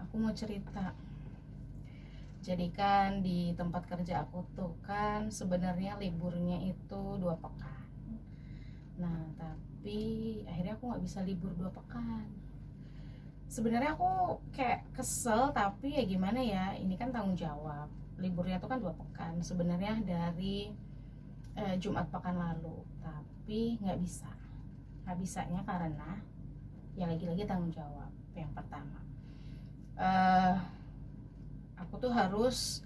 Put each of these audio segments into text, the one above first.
aku mau cerita. Jadi kan di tempat kerja aku tuh kan sebenarnya liburnya itu 2 pekan. Nah tapi akhirnya aku nggak bisa libur 2 pekan. Sebenarnya aku kayak kesel, tapi ya gimana ya, ini kan tanggung jawab. Liburnya tuh kan 2 pekan. Sebenarnya dari Jumat pekan lalu, tapi nggak bisanya karena ya lagi-lagi tanggung jawab. Yang pertama, eh aku tuh harus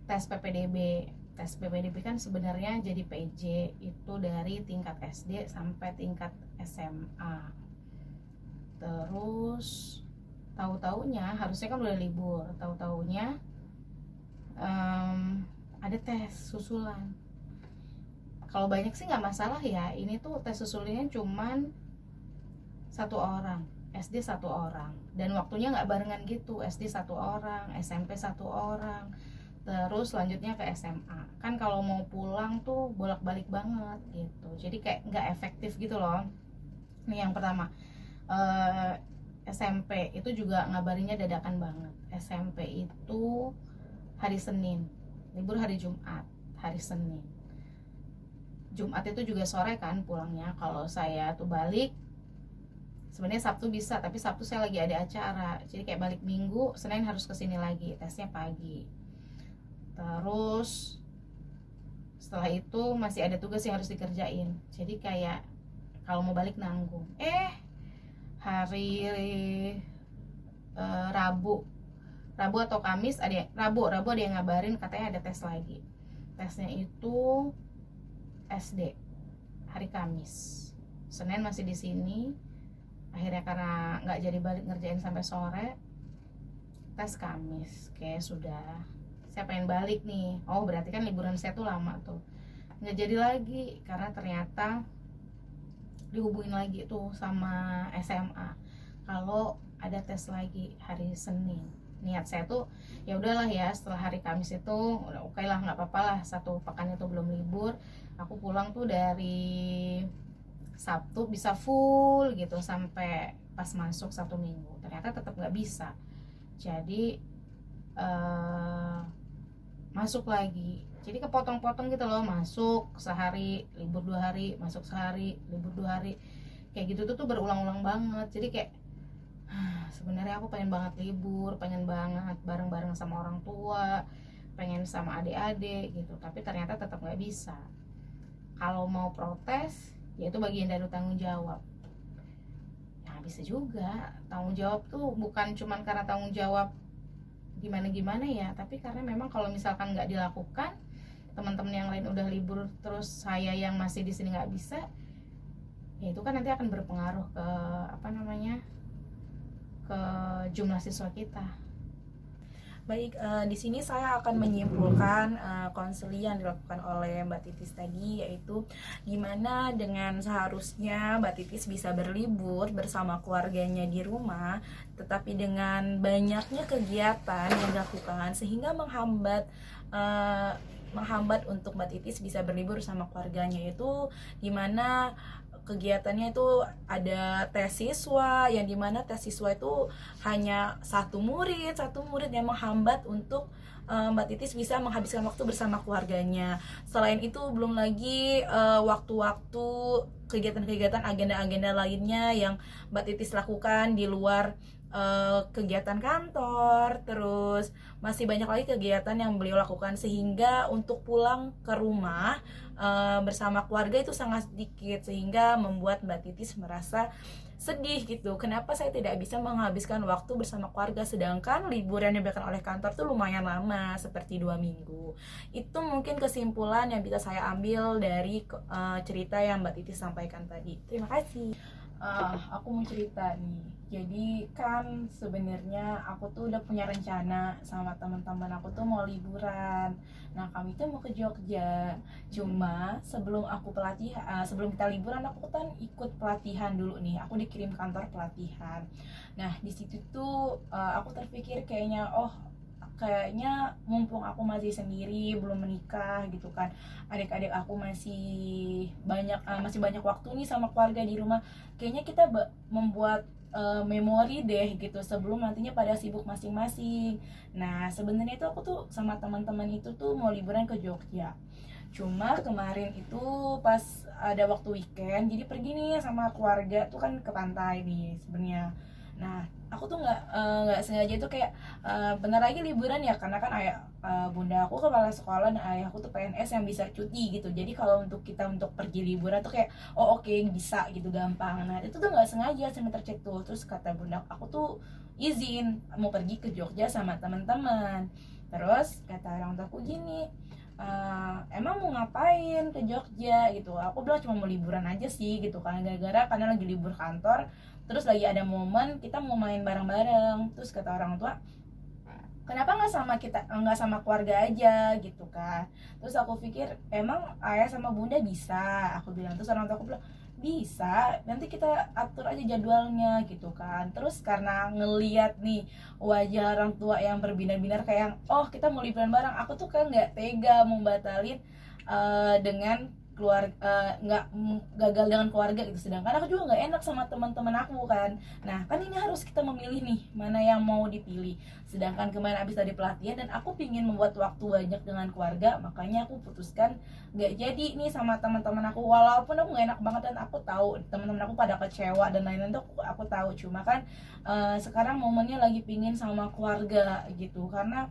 tes PPDB. Tes PPDB kan sebenarnya jadi PJ itu dari tingkat SD sampai tingkat SMA. Terus tahu-taunya harusnya kan udah libur, tahu-taunya ada tes susulan. Kalau banyak sih nggak masalah ya, ini tuh tes susulannya cuman 1 orang, SD 1 orang, dan waktunya nggak barengan gitu. SD 1 orang, SMP 1 orang, terus selanjutnya ke SMA. Kan kalau mau pulang tuh bolak-balik banget gitu, jadi kayak nggak efektif gitu loh. Nih yang pertama, SMP itu juga ngabarinnya dadakan banget. SMP itu hari Senin, libur hari Jumat, hari Senin. Jumat itu juga sore kan pulangnya. Kalau saya tuh balik sebenarnya Sabtu bisa, tapi Sabtu saya lagi ada acara, jadi kayak balik Minggu, Senin harus kesini lagi, tesnya pagi. Terus setelah itu masih ada tugas yang harus dikerjain, jadi kayak kalau mau balik nanggung. Hari Rabu Rabu atau Kamis ada, Rabu ada yang ngabarin katanya ada tes lagi. Tesnya itu SD hari Kamis. Senin masih di sini. Akhirnya karena nggak jadi balik ngerjain sampai sore, tes Kamis. Kayak sudah, saya pengen balik nih. Oh berarti kan liburan saya tuh lama tuh. Nggak jadi lagi karena ternyata dihubungin lagi tuh sama SMA kalau ada tes lagi hari Senin. Niat saya tuh ya udahlah ya, setelah hari Kamis itu udah oke lah, nggak apa-apa lah, 1 pekan itu belum libur. Aku pulang tuh dari Sabtu bisa full gitu sampai pas masuk Sabtu Minggu. Ternyata tetap nggak bisa. Jadi masuk lagi. Jadi kepotong-potong gitu loh, masuk sehari, libur 2 hari, masuk sehari, libur 2 hari. Kayak gitu tuh berulang-ulang banget. Jadi kayak sebenarnya aku pengen banget libur, pengen banget bareng-bareng sama orang tua, pengen sama adik-adik gitu, tapi ternyata tetap nggak bisa. Kalau mau protes ya itu bagian dari tanggung jawab. Ya nggak bisa juga, tanggung jawab tuh bukan cuman karena tanggung jawab gimana-gimana ya, tapi karena memang kalau misalkan nggak dilakukan, teman-teman yang lain udah libur terus saya yang masih di sini nggak bisa, ya itu kan nanti akan berpengaruh ke apa namanya, ke jumlah siswa kita. Baik, di sini saya akan menyimpulkan konseling yang dilakukan oleh Mbak Titis tadi, yaitu gimana dengan seharusnya Mbak Titis bisa berlibur bersama keluarganya di rumah, tetapi dengan banyaknya kegiatan yang dilakukan sehingga menghambat untuk Mbak Titis bisa berlibur sama keluarganya. Itu gimana kegiatannya itu ada tes siswa, yang dimana tes siswa itu hanya satu murid yang menghambat untuk Mbak Titis bisa menghabiskan waktu bersama keluarganya. Selain itu belum lagi waktu-waktu kegiatan-kegiatan agenda-agenda lainnya yang Mbak Titis lakukan di luar kegiatan kantor. Terus masih banyak lagi kegiatan yang beliau lakukan, sehingga untuk pulang ke rumah bersama keluarga itu sangat sedikit, sehingga membuat Mbak Titis merasa sedih gitu. Kenapa saya tidak bisa menghabiskan waktu bersama keluarga, sedangkan liburan yang diberikan oleh kantor tuh lumayan lama, seperti 2 minggu. Itu mungkin kesimpulan yang bisa saya ambil dari cerita yang Mbak Titis sampaikan tadi. Terima kasih. Aku mau cerita nih. Jadi kan sebenarnya aku tuh udah punya rencana sama teman-teman aku tuh mau liburan. Nah, kami tuh mau ke Jogja. Cuma sebelum kita liburan, aku kan ikut pelatihan dulu nih. Aku dikirim kantor pelatihan. Nah, di situ tuh aku terpikir kayaknya mumpung aku masih sendiri, belum menikah gitu kan, adik-adik aku masih banyak waktu nih sama keluarga di rumah, kayaknya kita membuat memori deh gitu sebelum nantinya pada sibuk masing-masing. Nah sebenarnya itu aku tuh sama teman-teman itu tuh mau liburan ke Jogja. Cuma kemarin itu pas ada waktu weekend, jadi pergi nih sama keluarga tuh kan ke pantai nih sebenarnya. Nah, aku tuh nggak sengaja tuh kayak bentar lagi liburan ya, karena kan ayah bunda aku kepala sekolah dan ayahku tuh PNS yang bisa cuti gitu. Jadi kalau untuk kita untuk pergi liburan tuh kayak oh oke, bisa gitu gampang. Nah itu tuh nggak sengaja sama tercetus. Terus kata bunda aku tuh izin mau pergi ke Jogja sama teman-teman. Terus kata orang tuaku gini, emang mau ngapain ke Jogja gitu. Aku bilang cuma mau liburan aja sih gitu kan, gara-gara karena lagi libur kantor, terus lagi ada momen kita mau main bareng-bareng. Terus kata orang tua, kenapa nggak sama keluarga aja gitu kan. Terus aku pikir emang ayah sama bunda bisa, aku bilang. Terus orang tua aku bilang bisa, nanti kita atur aja jadwalnya gitu kan. Terus karena ngeliat nih wajah orang tua yang berbinar-binar kayak oh kita mau liburan bareng, aku tuh kan nggak tega mau batalin dengan keluarga, nggak gagal dengan keluarga gitu. Sedangkan aku juga nggak enak sama teman-teman aku kan. Nah kan ini harus kita memilih nih mana yang mau dipilih. Sedangkan kemarin abis dari pelatihan dan aku pingin membuat waktu banyak dengan keluarga, makanya aku putuskan nggak jadi nih sama teman-teman aku. Walaupun aku gak enak banget dan aku tahu teman-teman aku pada kecewa dan lain-lain tuh aku tahu. Cuma kan sekarang momennya lagi pingin sama keluarga gitu, karena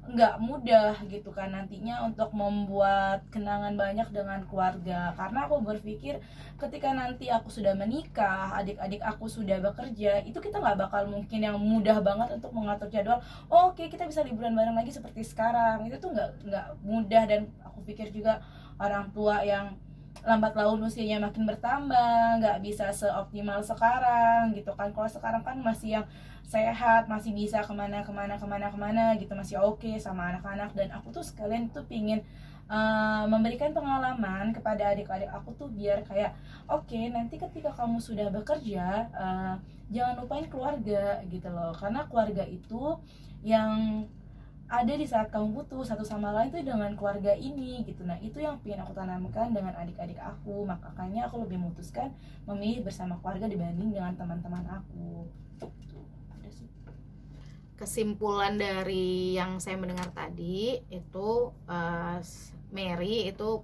nggak mudah gitu kan nantinya untuk membuat kenangan banyak dengan keluarga. Karena aku berpikir ketika nanti aku sudah menikah, adik-adik aku sudah bekerja, itu kita nggak bakal mungkin yang mudah banget untuk mengatur jadwal. Oh, oke, kita bisa liburan bareng lagi seperti sekarang. Itu tuh nggak mudah. Dan aku pikir juga orang tua yang lambat laun usianya makin bertambah, nggak bisa seoptimal sekarang gitu kan. Kalau sekarang kan masih yang sehat, masih bisa kemana gitu, masih oke sama anak-anak. Dan aku tuh sekalian tuh pingin memberikan pengalaman kepada adik-adik aku tuh biar kayak oke, nanti ketika kamu sudah bekerja jangan lupain keluarga gitu loh, karena keluarga itu yang ada di saat kamu butuh satu sama lain tuh dengan keluarga ini gitu. Nah itu yang pengen aku tanamkan dengan adik-adik aku, makanya aku lebih memutuskan memilih bersama keluarga dibanding dengan teman-teman aku. Ada sih. Kesimpulan dari yang saya mendengar tadi itu Mary itu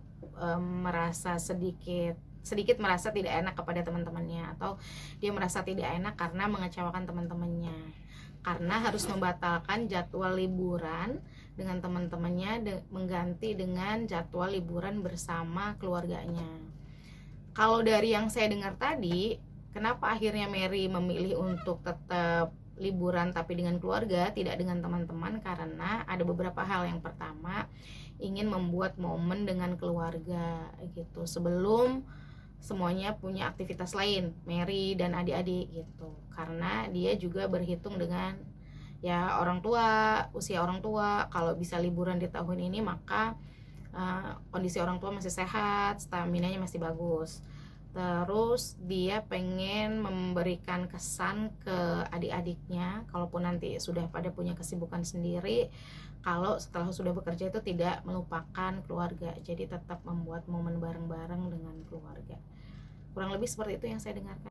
merasa sedikit merasa tidak enak kepada teman-temannya, atau dia merasa tidak enak karena mengecewakan teman-temannya, karena harus membatalkan jadwal liburan dengan teman-temannya mengganti dengan jadwal liburan bersama keluarganya. Kalau dari yang saya dengar tadi, kenapa akhirnya Mary memilih untuk tetap liburan tapi dengan keluarga, tidak dengan teman-teman? Karena ada beberapa hal. Yang pertama, ingin membuat momen dengan keluarga gitu sebelum semuanya punya aktivitas lain, Mary dan adik-adik gitu. Karena dia juga berhitung dengan ya orang tua, usia orang tua. Kalau bisa liburan di tahun ini maka kondisi orang tua masih sehat, stamina-nya masih bagus. Terus dia pengen memberikan kesan ke adik-adiknya, kalaupun nanti sudah pada punya kesibukan sendiri, kalau setelah sudah bekerja itu tidak melupakan keluarga, jadi tetap membuat momen bareng-bareng dengan keluarga. Kurang lebih seperti itu yang saya dengarkan.